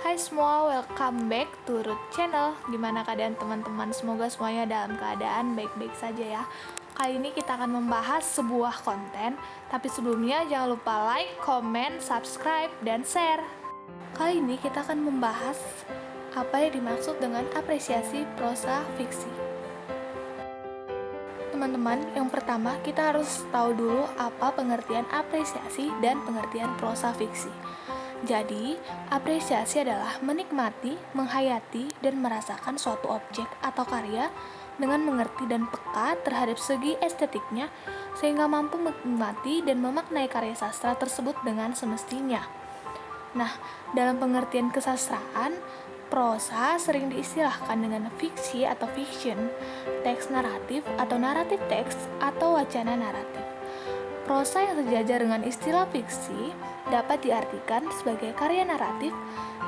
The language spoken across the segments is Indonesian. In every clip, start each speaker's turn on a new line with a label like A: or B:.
A: Hai semua, welcome back to Root Channel. Gimana keadaan teman-teman? Semoga semuanya dalam keadaan baik-baik saja ya. Kali ini kita akan membahas sebuah konten, tapi sebelumnya jangan lupa like, comment, subscribe, dan share. Kali ini kita akan membahas apa yang dimaksud dengan apresiasi prosa fiksi. Teman-teman, yang pertama kita harus tahu dulu apa pengertian apresiasi dan pengertian prosa fiksi. Jadi, apresiasi adalah menikmati, menghayati, dan merasakan suatu objek atau karya dengan mengerti dan peka terhadap segi estetiknya sehingga mampu menikmati dan memaknai karya sastra tersebut dengan semestinya. Nah, dalam pengertian kesastraan, prosa sering diistilahkan dengan fiksi atau fiction, teks naratif atau naratif teks, atau wacana naratif. Prosa yang sejajar dengan istilah fiksi dapat diartikan sebagai karya naratif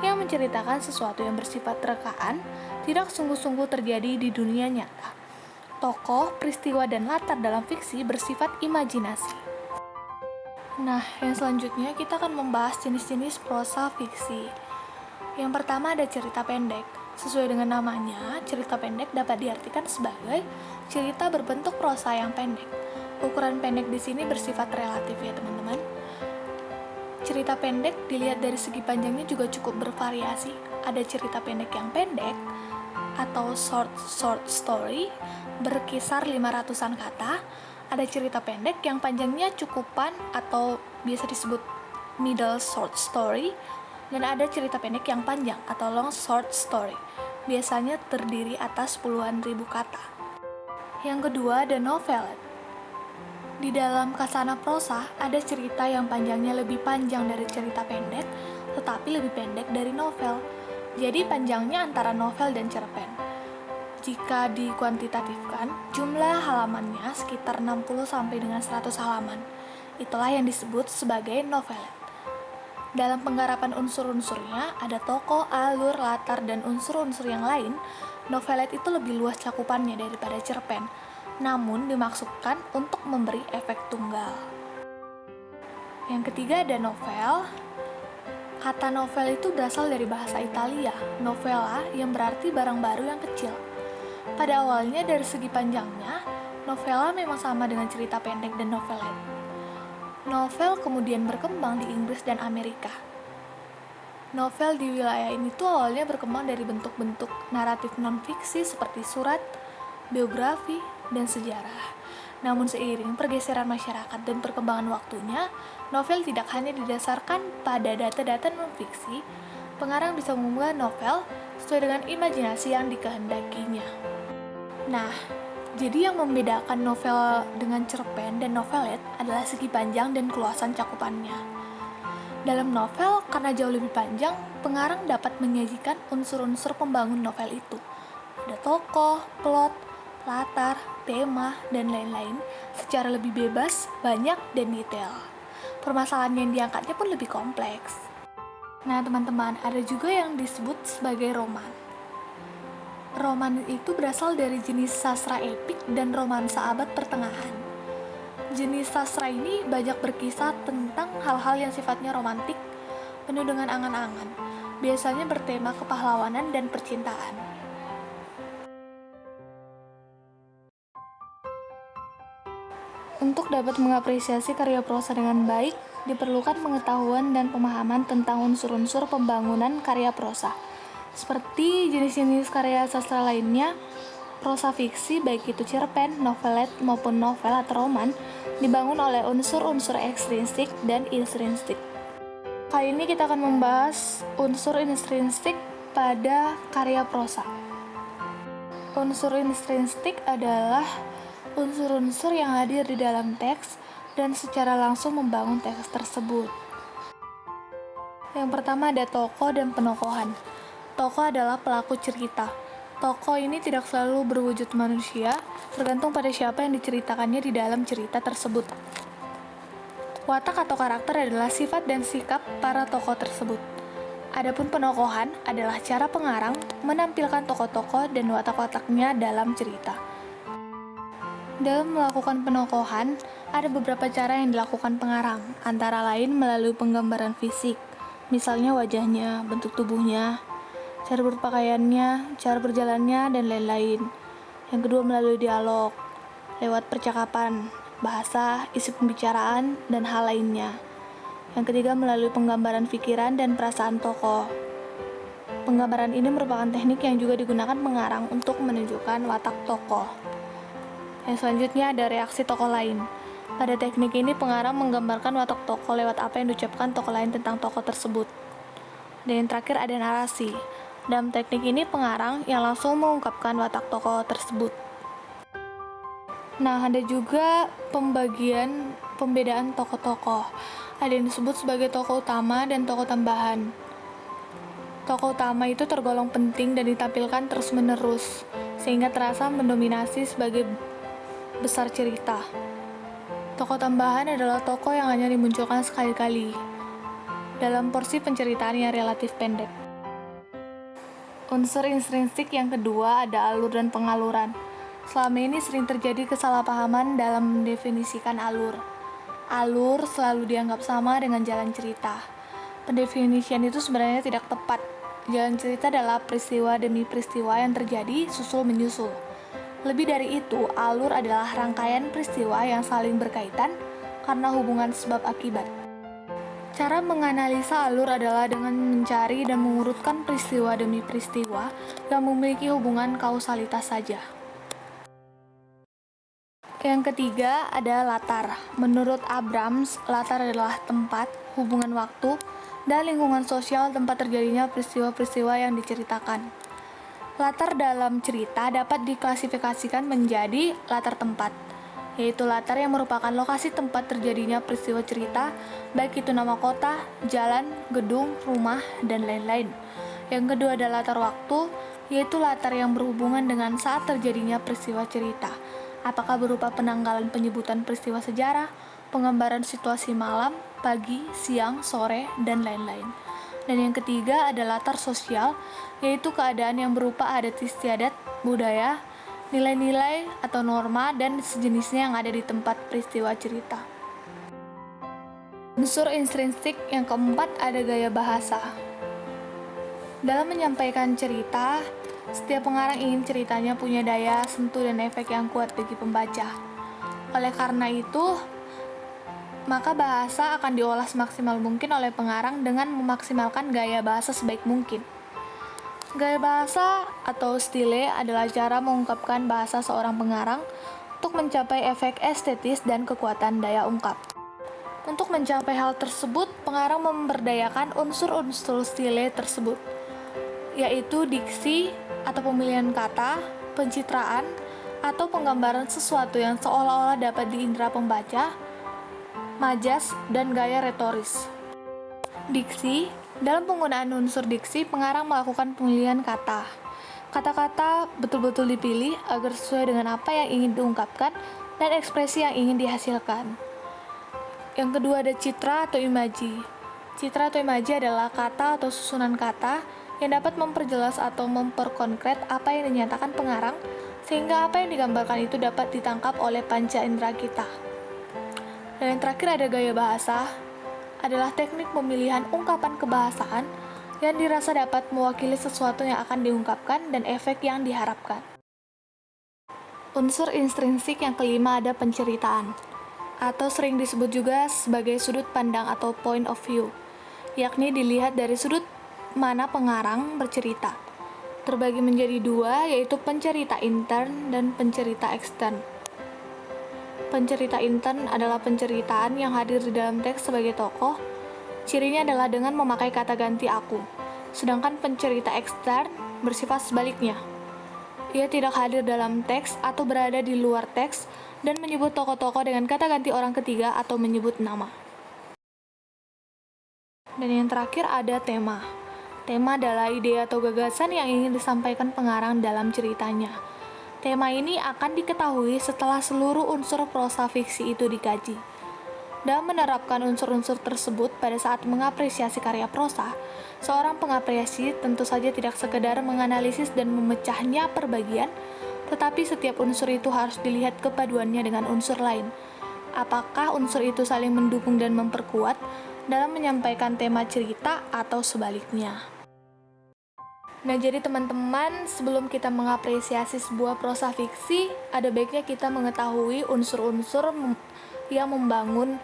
A: yang menceritakan sesuatu yang bersifat rekaan, tidak sungguh-sungguh terjadi di dunia nyata. Tokoh, peristiwa, dan latar dalam fiksi bersifat imajinasi. Nah, yang selanjutnya kita akan membahas jenis-jenis prosa fiksi. Yang pertama ada cerita pendek. Sesuai dengan namanya, cerita pendek dapat diartikan sebagai cerita berbentuk prosa yang pendek. Ukuran pendek di sini bersifat relatif ya teman-teman. Cerita pendek dilihat dari segi panjangnya juga cukup bervariasi. Ada cerita pendek yang pendek atau short story berkisar 500-an kata. Ada cerita pendek yang panjangnya cukupan atau biasa disebut middle short story. Dan ada cerita pendek yang panjang atau long short story. Biasanya terdiri atas puluhan ribu kata. Yang kedua ada novelet. Di dalam kasana prosa, ada cerita yang panjangnya lebih panjang dari cerita pendek, tetapi lebih pendek dari novel. Jadi panjangnya antara novel dan cerpen. Jika dikuantitatifkan, jumlah halamannya sekitar 60 sampai dengan 100 halaman. Itulah yang disebut sebagai novelet. Dalam penggarapan unsur-unsurnya, ada tokoh, alur, latar, dan unsur-unsur yang lain. Novelet itu lebih luas cakupannya daripada cerpen, namun dimaksudkan untuk memberi efek tunggal. Yang ketiga ada novel. Kata novel itu berasal dari bahasa Italia, novella, yang berarti barang baru yang kecil. Pada awalnya dari segi panjangnya, novella memang sama dengan cerita pendek dan novelet. Novel kemudian berkembang di Inggris dan Amerika. Novel di wilayah ini tuh awalnya berkembang dari bentuk-bentuk naratif non-fiksi seperti surat, biografi, dan sejarah. Namun seiring pergeseran masyarakat dan perkembangan waktunya, novel tidak hanya didasarkan pada data-data non-fiksi, pengarang bisa membuat novel sesuai dengan imajinasi yang dikehendakinya. Nah, jadi yang membedakan novel dengan cerpen dan novelet adalah segi panjang dan keluasan cakupannya. Dalam novel, karena jauh lebih panjang, pengarang dapat menyajikan unsur-unsur pembangun novel itu. Ada tokoh, plot, latar, tema, dan lain-lain secara lebih bebas, banyak, dan detail. Permasalahan yang diangkatnya pun lebih kompleks. Nah teman-teman, ada juga yang disebut sebagai roman. Roman itu berasal dari jenis sastra epik dan romansa abad pertengahan. Jenis sastra ini banyak berkisah tentang hal-hal yang sifatnya romantik, penuh dengan angan-angan, biasanya bertema kepahlawanan dan percintaan. Untuk dapat mengapresiasi karya prosa dengan baik, diperlukan pengetahuan dan pemahaman tentang unsur-unsur pembangunan karya prosa. Seperti jenis-jenis karya sastra lainnya, prosa fiksi baik itu cerpen, novelet, maupun novel atau roman dibangun oleh unsur-unsur ekstrinsik dan intrinsik. Kali ini kita akan membahas unsur intrinsik pada karya prosa. Unsur intrinsik adalah unsur-unsur yang hadir di dalam teks dan secara langsung membangun teks tersebut. Yang pertama ada tokoh dan penokohan. Tokoh adalah pelaku cerita. Tokoh ini tidak selalu berwujud manusia, tergantung pada siapa yang diceritakannya di dalam cerita tersebut. Watak atau karakter adalah sifat dan sikap para tokoh tersebut. Adapun penokohan adalah cara pengarang menampilkan tokoh-tokoh dan watak-wataknya dalam cerita. Dalam melakukan penokohan, ada beberapa cara yang dilakukan pengarang, antara lain melalui penggambaran fisik, misalnya wajahnya, bentuk tubuhnya, cara berpakaiannya, cara berjalannya, dan lain-lain. Yang kedua, melalui dialog, lewat percakapan, bahasa, isi pembicaraan, dan hal lainnya. Yang ketiga, melalui penggambaran pikiran dan perasaan tokoh. Penggambaran ini merupakan teknik yang juga digunakan pengarang untuk menunjukkan watak tokoh. Yang selanjutnya ada reaksi tokoh lain. Pada teknik ini, pengarang menggambarkan watak tokoh lewat apa yang diucapkan tokoh lain tentang tokoh tersebut. Dan yang terakhir ada narasi. Dalam teknik ini, pengarang yang langsung mengungkapkan watak tokoh tersebut. Nah, ada juga pembedaan tokoh-tokoh. Ada yang disebut sebagai tokoh utama dan tokoh tambahan. Tokoh utama itu tergolong penting dan ditampilkan terus-menerus, sehingga terasa mendominasi sebagai besar cerita. Tokoh tambahan adalah tokoh yang hanya dimunculkan sekali-kali, dalam porsi penceritaan yang relatif pendek. Unsur intrinsik yang kedua ada alur dan pengaluran. Selama ini sering terjadi kesalahpahaman dalam mendefinisikan alur. Alur selalu dianggap sama dengan jalan cerita. Pendefinisian itu sebenarnya tidak tepat. Jalan cerita adalah peristiwa demi peristiwa yang terjadi susul-menyusul. Lebih dari itu, alur adalah rangkaian peristiwa yang saling berkaitan karena hubungan sebab akibat. Cara menganalisa alur adalah dengan mencari dan mengurutkan peristiwa demi peristiwa yang memiliki hubungan kausalitas saja. Yang ketiga ada latar. Menurut Abrams, latar adalah tempat, hubungan waktu, dan lingkungan sosial tempat terjadinya peristiwa-peristiwa yang diceritakan. Latar dalam cerita dapat diklasifikasikan menjadi latar tempat, yaitu latar yang merupakan lokasi tempat terjadinya peristiwa cerita, baik itu nama kota, jalan, gedung, rumah, dan lain-lain. Yang kedua ada latar waktu, yaitu latar yang berhubungan dengan saat terjadinya peristiwa cerita, apakah berupa penanggalan penyebutan peristiwa sejarah, penggambaran situasi malam, pagi, siang, sore, dan lain-lain. Dan yang ketiga ada latar sosial, yaitu keadaan yang berupa adat istiadat, budaya, nilai-nilai atau norma dan sejenisnya yang ada di tempat peristiwa cerita. Unsur intrinsik yang keempat ada gaya bahasa. Dalam menyampaikan cerita, setiap pengarang ingin ceritanya punya daya sentuh dan efek yang kuat bagi pembaca. Oleh karena itu, maka bahasa akan diolah semaksimal mungkin oleh pengarang dengan memaksimalkan gaya bahasa sebaik mungkin. Gaya bahasa atau stile adalah cara mengungkapkan bahasa seorang pengarang untuk mencapai efek estetis dan kekuatan daya ungkap. Untuk mencapai hal tersebut, pengarang memberdayakan unsur-unsur stile tersebut, yaitu diksi atau pemilihan kata, pencitraan, atau penggambaran sesuatu yang seolah-olah dapat diindra pembaca, majas, dan gaya retoris. Diksi. Dalam penggunaan unsur diksi, pengarang melakukan pemilihan kata. Kata-kata betul-betul dipilih agar sesuai dengan apa yang ingin diungkapkan dan ekspresi yang ingin dihasilkan. Yang kedua ada citra atau imaji. Citra atau imaji adalah kata atau susunan kata yang dapat memperjelas atau memperkonkret apa yang dinyatakan pengarang, sehingga apa yang digambarkan itu dapat ditangkap oleh panca indera kita. Dan yang terakhir ada gaya bahasa, adalah teknik pemilihan ungkapan kebahasaan yang dirasa dapat mewakili sesuatu yang akan diungkapkan dan efek yang diharapkan. Unsur intrinsik yang kelima ada penceritaan, atau sering disebut juga sebagai sudut pandang atau point of view, yakni dilihat dari sudut mana pengarang bercerita. Terbagi menjadi dua, yaitu pencerita intern dan pencerita ekstern. Pencerita intern adalah penceritaan yang hadir di dalam teks sebagai tokoh. Cirinya adalah dengan memakai kata ganti aku. Sedangkan pencerita ekstern bersifat sebaliknya. Ia tidak hadir dalam teks atau berada di luar teks dan menyebut tokoh-tokoh dengan kata ganti orang ketiga atau menyebut nama. Dan yang terakhir ada tema. Tema adalah ide atau gagasan yang ingin disampaikan pengarang dalam ceritanya. Tema ini akan diketahui setelah seluruh unsur prosa fiksi itu dikaji. Dalam menerapkan unsur-unsur tersebut pada saat mengapresiasi karya prosa, seorang pengapresiasi tentu saja tidak sekedar menganalisis dan memecahnya per bagian, tetapi setiap unsur itu harus dilihat kepaduannya dengan unsur lain. Apakah unsur itu saling mendukung dan memperkuat, dalam menyampaikan tema cerita atau sebaliknya. Nah, jadi teman-teman, sebelum kita mengapresiasi sebuah prosa fiksi, ada baiknya kita mengetahui unsur-unsur yang membangun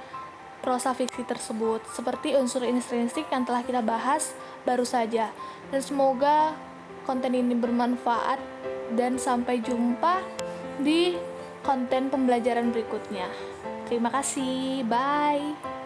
A: prosa fiksi tersebut, seperti unsur intrinsik yang telah kita bahas baru saja. Dan semoga konten ini bermanfaat, dan sampai jumpa di konten pembelajaran berikutnya. Terima kasih, bye.